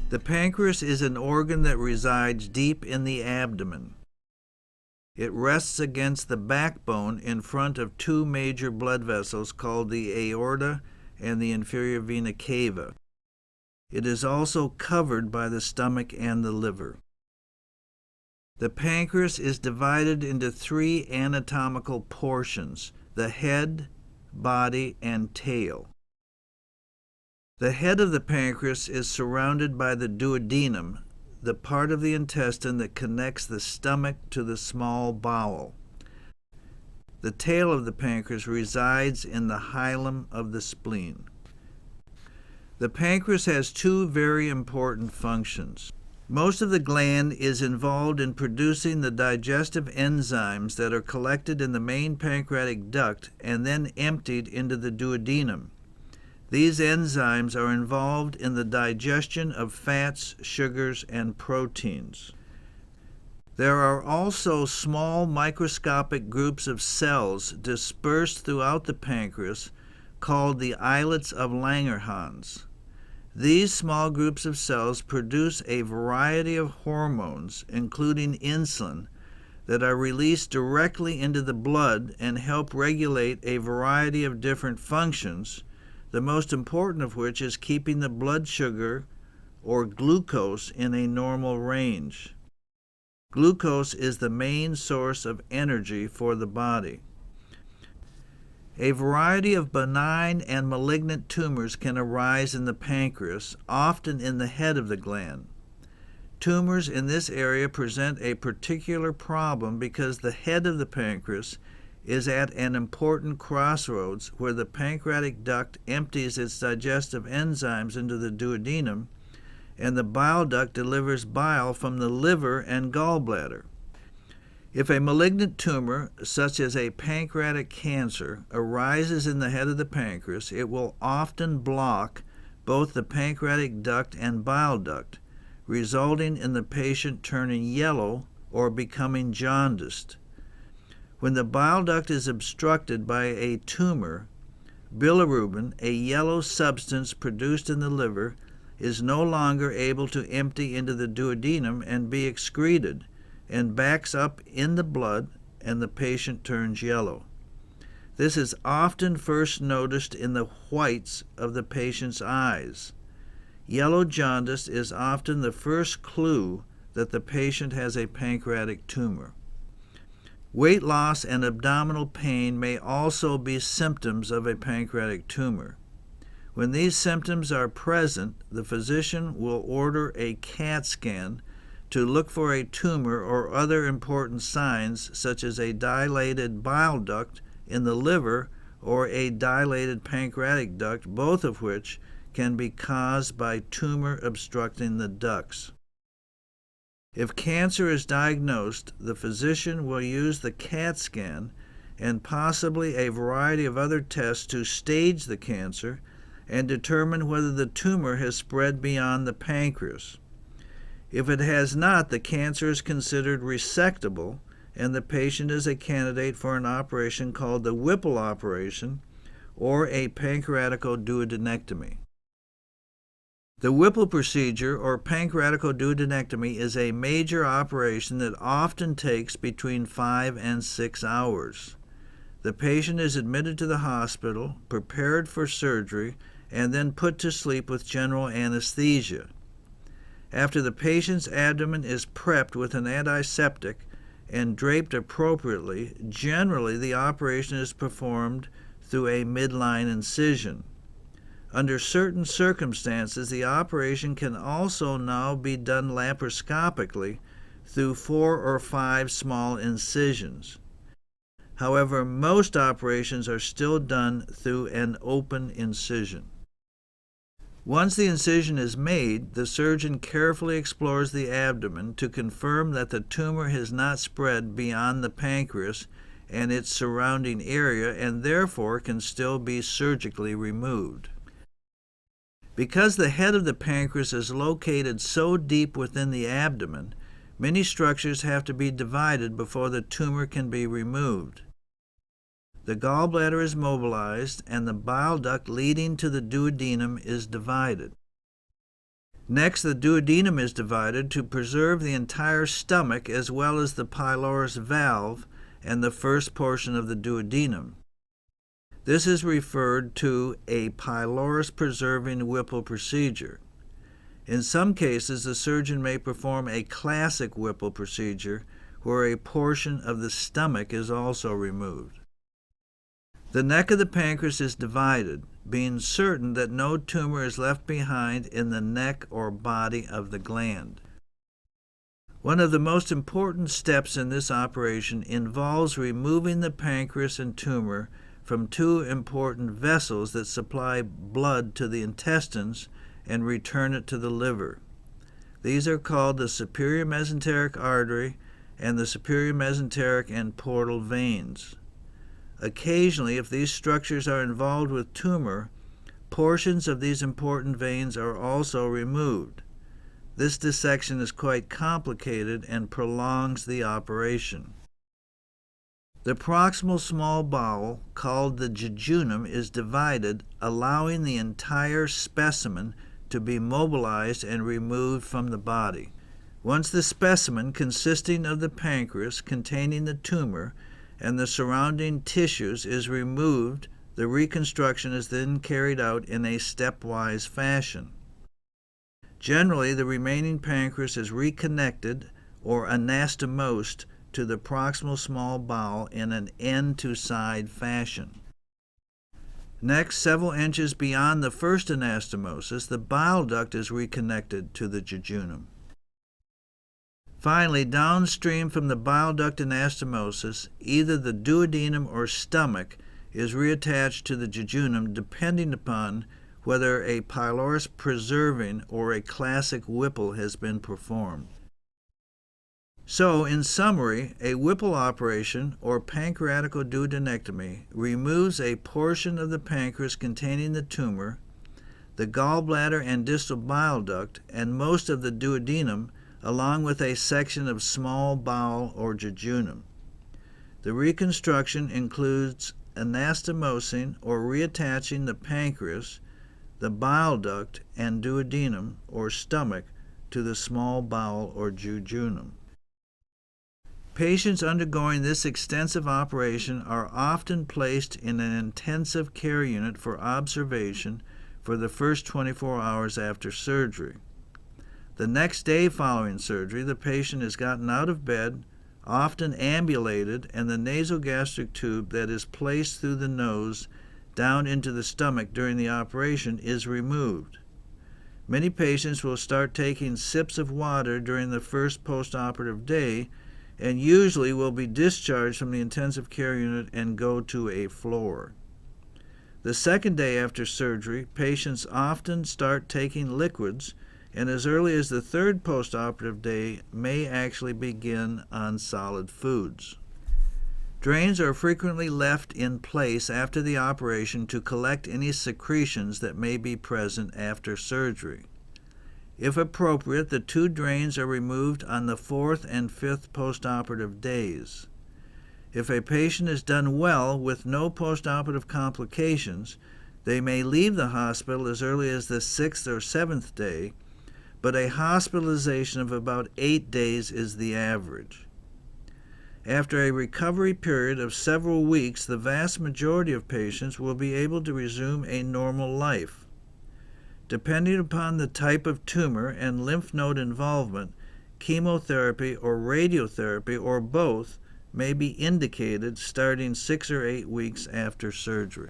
The pancreas is an organ that resides deep in the abdomen. It rests against the backbone in front of two major blood vessels called the aorta and the inferior vena cava. It is also covered by the stomach and the liver. The pancreas is divided into three anatomical portions: the head, body, and tail. The head of the pancreas is surrounded by the duodenum, the part of the intestine that connects the stomach to the small bowel. The tail of the pancreas resides in the hilum of the spleen. The pancreas has two very important functions. Most of the gland is involved in producing the digestive enzymes that are collected in the main pancreatic duct and then emptied into the duodenum. These enzymes are involved in the digestion of fats, sugars, and proteins. There are also small microscopic groups of cells dispersed throughout the pancreas called the islets of Langerhans. These small groups of cells produce a variety of hormones, including insulin, that are released directly into the blood and help regulate a variety of different functions, the most important of which is keeping the blood sugar, or glucose, in a normal range. Glucose is the main source of energy for the body. A variety of benign and malignant tumors can arise in the pancreas, often in the head of the gland. Tumors in this area present a particular problem because the head of the pancreas is at an important crossroads where the pancreatic duct empties its digestive enzymes into the duodenum, and the bile duct delivers bile from the liver and gallbladder. If a malignant tumor, such as a pancreatic cancer, arises in the head of the pancreas, it will often block both the pancreatic duct and bile duct, resulting in the patient turning yellow or becoming jaundiced. When the bile duct is obstructed by a tumor, bilirubin, a yellow substance produced in the liver, is no longer able to empty into the duodenum and be excreted, and backs up in the blood, and the patient turns yellow. This is often first noticed in the whites of the patient's eyes. Yellow jaundice is often the first clue that the patient has a pancreatic tumor. Weight loss and abdominal pain may also be symptoms of a pancreatic tumor. When these symptoms are present, the physician will order a CAT scan to look for a tumor or other important signs, such as a dilated bile duct in the liver or a dilated pancreatic duct, both of which can be caused by tumor obstructing the ducts. If cancer is diagnosed, the physician will use the CAT scan and possibly a variety of other tests to stage the cancer and determine whether the tumor has spread beyond the pancreas. If it has not, the cancer is considered resectable, and the patient is a candidate for an operation called the Whipple operation or a pancreaticoduodenectomy. The Whipple procedure, or pancreaticoduodenectomy, is a major operation that often takes between 5 and 6 hours. The patient is admitted to the hospital, prepared for surgery, and then put to sleep with general anesthesia. After the patient's abdomen is prepped with an antiseptic and draped appropriately, generally the operation is performed through a midline incision. Under certain circumstances, the operation can also now be done laparoscopically through 4 or 5 small incisions. However, most operations are still done through an open incision. Once the incision is made, the surgeon carefully explores the abdomen to confirm that the tumor has not spread beyond the pancreas and its surrounding area and therefore can still be surgically removed. Because the head of the pancreas is located so deep within the abdomen, many structures have to be divided before the tumor can be removed. The gallbladder is mobilized, and the bile duct leading to the duodenum is divided. Next, the duodenum is divided to preserve the entire stomach as well as the pylorus valve and the first portion of the duodenum. This is referred to a pylorus-preserving Whipple procedure. In some cases, the surgeon may perform a classic Whipple procedure where a portion of the stomach is also removed. The neck of the pancreas is divided, being certain that no tumor is left behind in the neck or body of the gland. One of the most important steps in this operation involves removing the pancreas and tumor from two important vessels that supply blood to the intestines and return it to the liver. These are called the superior mesenteric artery and the superior mesenteric and portal veins. Occasionally, if these structures are involved with tumor, portions of these important veins are also removed. This dissection is quite complicated and prolongs the operation. The proximal small bowel, called the jejunum, is divided, allowing the entire specimen to be mobilized and removed from the body. Once the specimen, consisting of the pancreas containing the tumor and the surrounding tissues, is removed, the reconstruction is then carried out in a stepwise fashion. Generally, the remaining pancreas is reconnected or anastomosed to the proximal small bowel in an end-to-side fashion. Next, several inches beyond the first anastomosis, the bile duct is reconnected to the jejunum. Finally, downstream from the bile duct anastomosis, either the duodenum or stomach is reattached to the jejunum depending upon whether a pylorus preserving or a classic Whipple has been performed. So, in summary, a Whipple operation or pancreaticoduodenectomy removes a portion of the pancreas containing the tumor, the gallbladder and distal bile duct, and most of the duodenum, along with a section of small bowel or jejunum. The reconstruction includes anastomosing or reattaching the pancreas, the bile duct, and duodenum or stomach to the small bowel or jejunum. Patients undergoing this extensive operation are often placed in an intensive care unit for observation for the first 24 hours after surgery. The next day following surgery, the patient is gotten out of bed, often ambulated, and the nasogastric tube that is placed through the nose down into the stomach during the operation is removed. Many patients will start taking sips of water during the first postoperative day and usually will be discharged from the intensive care unit and go to a floor. The second day after surgery, patients often start taking liquids, and as early as the third postoperative day may actually begin on solid foods. Drains are frequently left in place after the operation to collect any secretions that may be present after surgery. If appropriate, the two drains are removed on the fourth and fifth postoperative days. If a patient is done well with no postoperative complications, they may leave the hospital as early as the sixth or seventh day, but a hospitalization of about 8 days is the average. After a recovery period of several weeks, the vast majority of patients will be able to resume a normal life. Depending upon the type of tumor and lymph node involvement, chemotherapy or radiotherapy or both may be indicated starting 6 or 8 weeks after surgery.